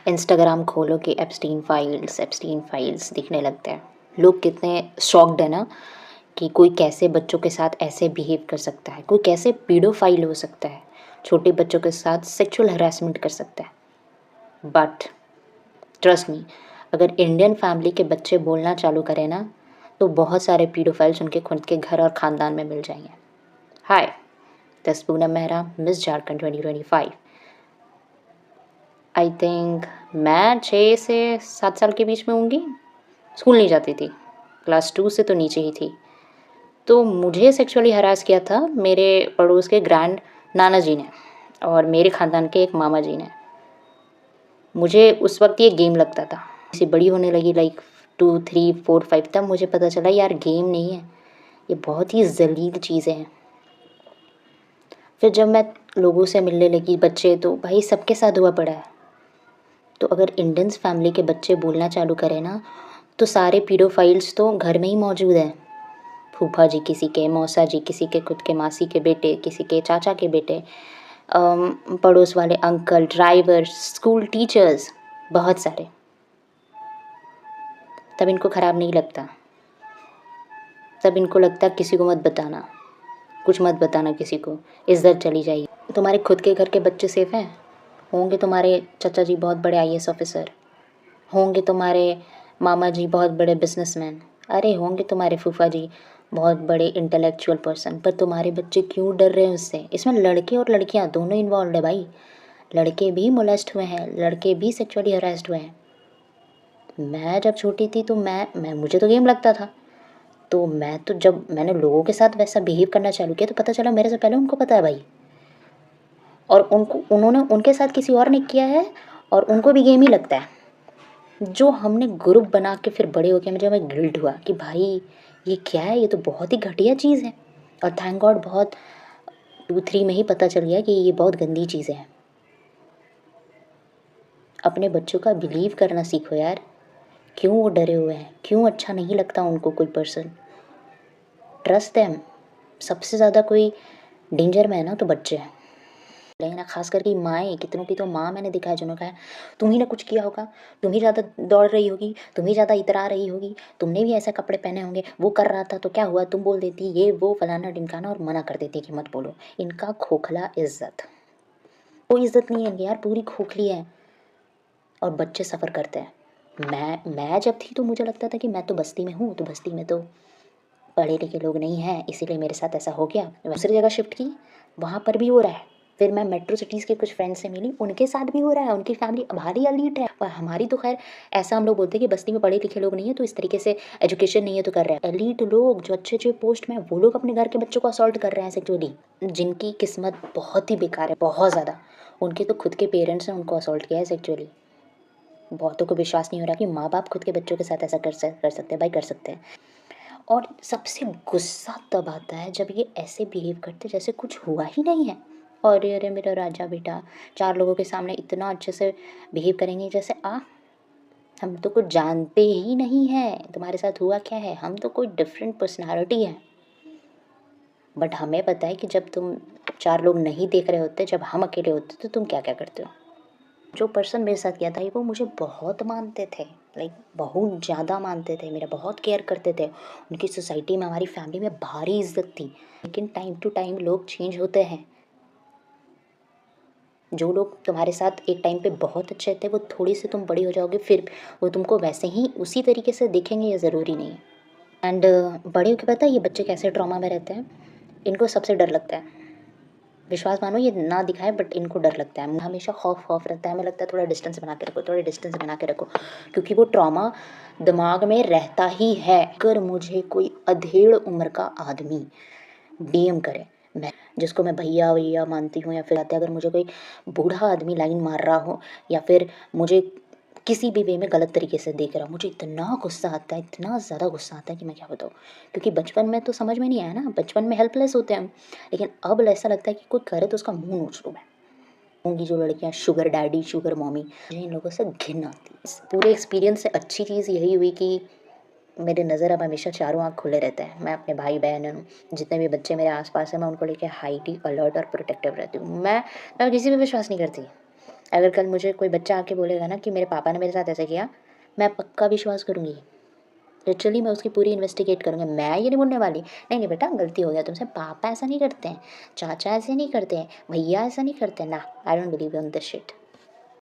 Instagram खोलो कि Epstein files दिखने लगते हैं। लोग कितने शॉक्ड है ना कि कोई कैसे बच्चों के साथ ऐसे बिहेव कर सकता है, कोई कैसे पीडोफाइल हो सकता है, छोटे बच्चों के साथ सेक्सुअल हरासमेंट कर सकता है। बट ट्रस्ट मी, अगर इंडियन फैमिली के बच्चे बोलना चालू करें ना, तो बहुत सारे पीडोफाइल्स उनके खुद के घर और ख़ानदान में मिल जाएंगे। Hi, this Poonam Mehra, miss Jharkhand 2025। I think मैं 6 से 7 साल के बीच में होंगी। स्कूल नहीं जाती थी, क्लास 2 से तो नीचे ही थी। तो मुझे सेक्सुअली हरास किया था मेरे पड़ोस के ग्रैंड नाना जी ने और मेरे ख़ानदान के एक मामा जी ने। मुझे उस वक्त ये गेम लगता था। इसे बड़ी होने लगी लाइक 2, 3, 4, 5, तब मुझे पता चला यार गेम नहीं है, ये बहुत ही ज़लील चीज़ें हैं। फिर जब मैं लोगों से मिलने लगी, बच्चे तो भाई सबके साथ हुआ पड़ा है। तो अगर इंडियंस फैमिली के बच्चे बोलना चालू करें ना, तो सारे पीडोफाइल्स तो घर में ही मौजूद हैं। फूफा जी किसी के, मौसा जी किसी के, खुद के मासी के बेटे, किसी के चाचा के बेटे, पड़ोस वाले अंकल, ड्राइवर, स्कूल टीचर्स, बहुत सारे। तब इनको ख़राब नहीं लगता, तब इनको लगता किसी को मत बताना, कुछ मत बताना किसी को, इज्जत चली जाएगी। तुम्हारे खुद के घर के बच्चे सेफ़ हैं? होंगे तुम्हारे चाचा जी बहुत बड़े आईएएस ऑफिसर, होंगे तुम्हारे मामा जी बहुत बड़े बिजनेसमैन, अरे होंगे तुम्हारे फूफा जी बहुत बड़े इंटेलेक्चुअल पर्सन, पर तुम्हारे बच्चे क्यों डर रहे हैं उससे? इसमें लड़के और लड़कियां दोनों इन्वॉल्व है भाई। लड़के भी मोलेस्ट हुए हैं, लड़के भी सेक्सुअली हरास्ड हुए हैं। मैं जब छोटी थी तो मैं मुझे तो गेम लगता था। तो मैं तो जब मैंने लोगों के साथ वैसा बिहेव करना चालू किया तो पता चला मेरे से पहले उनको पता है भाई। और उन्होंने उनके साथ किसी और ने किया है और उनको भी गेम ही लगता है। जो हमने ग्रुप बना के फिर बड़े होके मुझे हमें गिल्ट हुआ कि भाई ये क्या है, ये तो बहुत ही घटिया चीज़ है। और थैंक गॉड बहुत 2-3 में ही पता चल गया कि ये बहुत गंदी चीज़ें हैं। अपने बच्चों का बिलीव करना सीखो यार। क्यों वो डरे हुए हैं, क्यों अच्छा नहीं लगता उनको कोई पर्सन? Trust them. सबसे ज़्यादा कोई डेंजर में है ना तो बच्चे हैं। लेकिन खास करके माएँ, कितनों की तो माँ मैंने देखा है जिन्होंने कहा है तुम ही ने कुछ किया होगा, तुम ही ज़्यादा दौड़ रही होगी, तुम ही ज़्यादा इतरा रही होगी, तुमने भी ऐसे कपड़े पहने होंगे, वो कर रहा था तो क्या हुआ, तुम बोल देती ये वो फलाना ढिमकाना और मना कर देती कि मत बोलो। इनका खोखला इज्जत, कोई इज्जत नहीं है इनकी यार, पूरी खोखली है। और बच्चे सफ़र करते हैं। मैं जब थी तो मुझे लगता था कि मैं तो बस्ती में हूँ, तो बस्ती में तो पढ़े लिखे लोग नहीं हैं, इसीलिए मेरे साथ ऐसा हो गया। दूसरी जगह शिफ्ट की, वहाँ पर भी हो रहा है। फिर मैं मेट्रो सिटीज़ के कुछ फ्रेंड्स से मिली, उनके साथ भी हो रहा है, उनकी फैमिली भारी एलीट है। पर हमारी तो खैर ऐसा हम लोग बोलते हैं कि बस्ती में पढ़े लिखे लोग नहीं है तो इस तरीके से एजुकेशन नहीं है तो कर रहे हैं। एलीट लोग जो अच्छे अच्छे पोस्ट में, वो लोग अपने घर के बच्चों को असॉल्ट कर रहे हैं सेक्सुअली। जिनकी किस्मत बहुत ही बेकार है, बहुत ज़्यादा, उनके तो खुद के पेरेंट्स ने उनको असॉल्ट किया है सेक्सुअली। बहुतों को विश्वास नहीं हो रहा कि माँ बाप खुद के बच्चों के साथ ऐसा कर सकते हैं भाई, कर सकते हैं। और सबसे गुस्सा तब आता है जब ये ऐसे बिहेव करते जैसे कुछ हुआ ही नहीं है। अरे अरे मेरा राजा बेटा, 4 लोगों के सामने इतना अच्छे से बिहेव करेंगे जैसे हम तो कुछ जानते ही नहीं हैं, तुम्हारे साथ हुआ क्या है, हम तो कोई डिफरेंट पर्सनालिटी है। बट हमें पता है कि जब तुम 4 लोग नहीं देख रहे होते, जब हम अकेले होते तो तुम क्या क्या करते हो। जो पर्सन मेरे साथ किया था वो मुझे बहुत मानते थे, लाइक बहुत ज़्यादा मानते थे, मेरा बहुत केयर करते थे। उनकी सोसाइटी में, हमारी फैमिली में भारी इज्जत थी। लेकिन टाइम टू टाइम लोग चेंज होते हैं। जो लोग तुम्हारे साथ एक टाइम पे बहुत अच्छे थे, वो थोड़ी सी तुम बड़ी हो जाओगे फिर वो तुमको वैसे ही उसी तरीके से देखेंगे, ये ज़रूरी नहीं है। एंड बड़े होके पता है ये बच्चे कैसे ट्रॉमा में रहते हैं? इनको सबसे डर लगता है। विश्वास मानो ये ना दिखाए बट इनको डर लगता है, हमेशा खौफ रहता है। हमें लगता है थोड़ा डिस्टेंस बना के रखो, थोड़ा डिस्टेंस बना के रखो, क्योंकि वो ट्रॉमा दिमाग में रहता ही है। अगर मुझे कोई अधेड़ उम्र का आदमी डीएम करे, मैं जिसको मैं भैया भैया मानती हूँ, या फिर आते अगर मुझे कोई बूढ़ा आदमी लाइन मार रहा हो, या फिर मुझे किसी भी वे में गलत तरीके से देख रहा, मुझे इतना गुस्सा आता है, इतना ज़्यादा गुस्सा आता है कि मैं क्या बताऊँ। क्योंकि बचपन में तो समझ में नहीं आया ना, बचपन में हेल्पलेस होते हैं हम। लेकिन अब ऐसा लगता है कि कोई करे तो उसका मुंह नोच लूँ मैं। होंगी जो लड़कियाँ शुगर डैडी, शुगर मॉमी, मुझे इन लोगों से घिन आती है। इस पूरे एक्सपीरियंस से अच्छी चीज़ यही हुई कि मेरे नज़र अब हमेशा चारों आँख खुले रहते हैं। मैं अपने भाई बहन, जितने भी बच्चे मेरे आस पास हैं, मैं उनको लेके हाईली अलर्ट और प्रोटेक्टिव रहती हूँ। मैं किसी पे विश्वास नहीं करती। अगर कल मुझे कोई बच्चा आके बोलेगा ना कि मेरे पापा ने मेरे साथ ऐसा किया, मैं पक्का विश्वास करूँगी। लिटरली मैं उसकी पूरी इन्वेस्टिगेट करूँगी। मैं ये नहीं बोलने वाली, नहीं, नहीं बेटा गलती हो गया तुमसे, पापा ऐसा नहीं करते हैं, चाचा ऐसे नहीं करते हैं, भैया ऐसा नहीं करते हैं। ना, I don't believe in this shit.